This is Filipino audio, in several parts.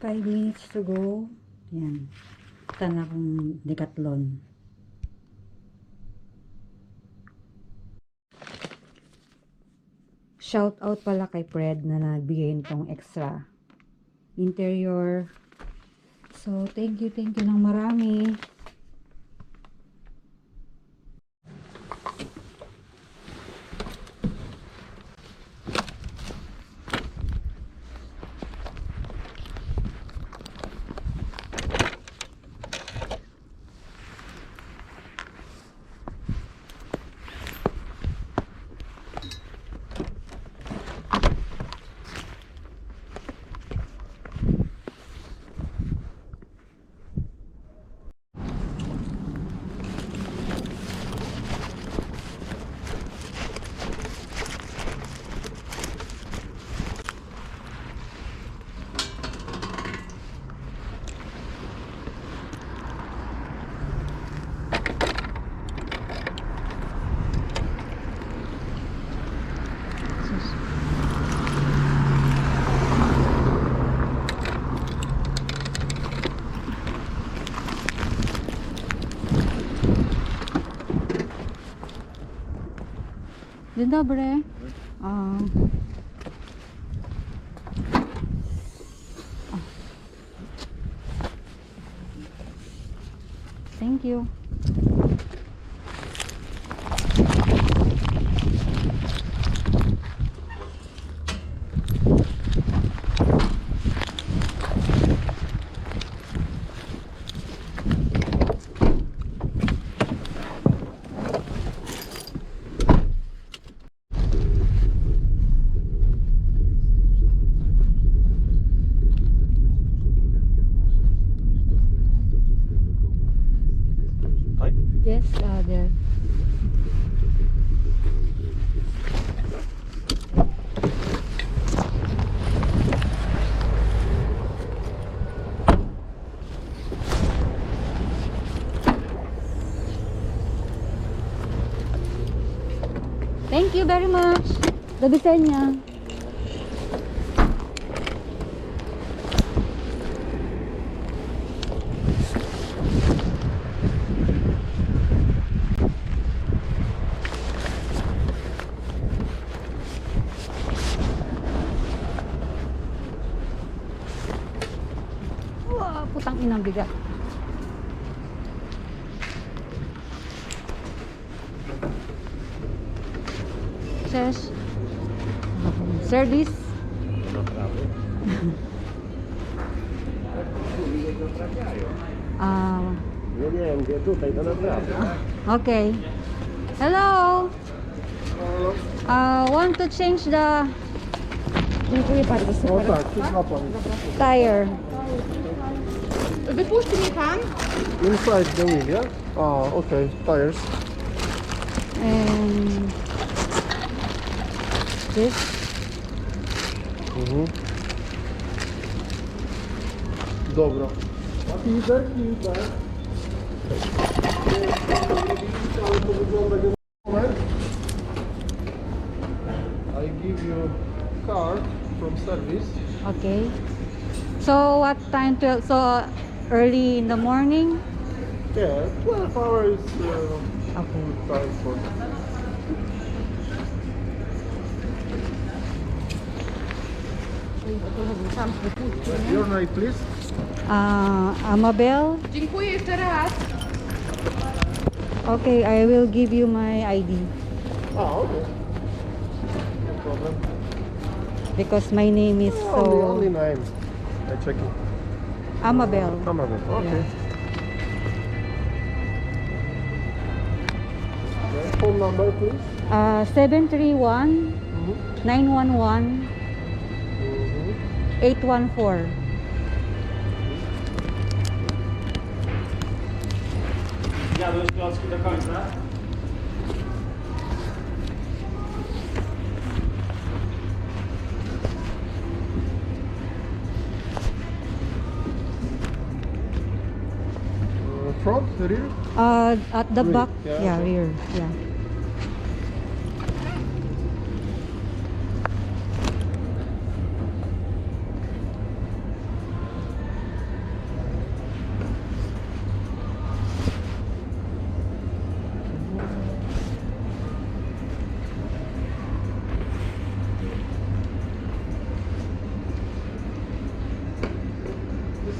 5 minutes to go. Yan. Punta na akong Decathlon. Shout out pala kay Fred na nagbigay nitong extra interior. So, thank you ng marami. Dzień dobry. Thank you. Yes, there. Thank you very much. Do widzenia. Putang inang bigat. Says service. Okay. Hello. Want to change the tire. Wypuści mi pan? Inside the wheel, yeah? Oh, okay. Tires. And this. Dobra. I give you card from service. Okay. So what time to? So early in the morning? Yeah, 12 hours Okay. time for. Your name, please. Amabel. Dziękuję jeszcze raz. Okay, I will give you my ID Ah, okay. No problem. because my name is Only so name. I check it. Amabel. Amazon. Okay. Yeah. Okay. Phone number, please. 731 911 814. Jadłeś klocki do końca? Front, rear? At the Rear, back, yeah, yeah, okay. rear, yeah.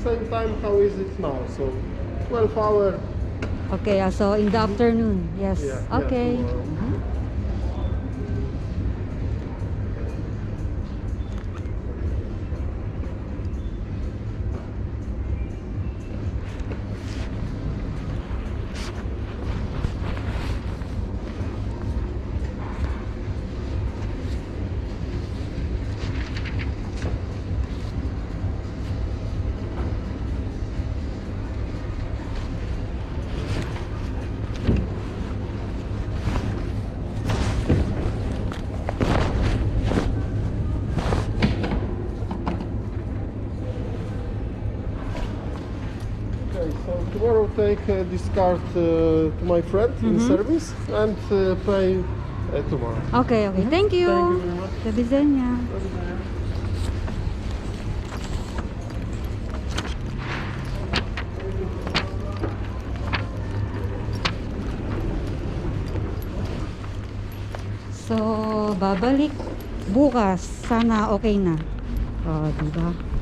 same time how is it now? So 12 hour. Okay, so in the afternoon. Yes. Yeah, Okay. tomorrow. Mhm. Okay, so tomorrow take this card to my friend in service and pay tomorrow. Okay, okay. Thank you. Thank you very much. Do widzenia. So, babalik bukas. Sana okay na. Oh, diba?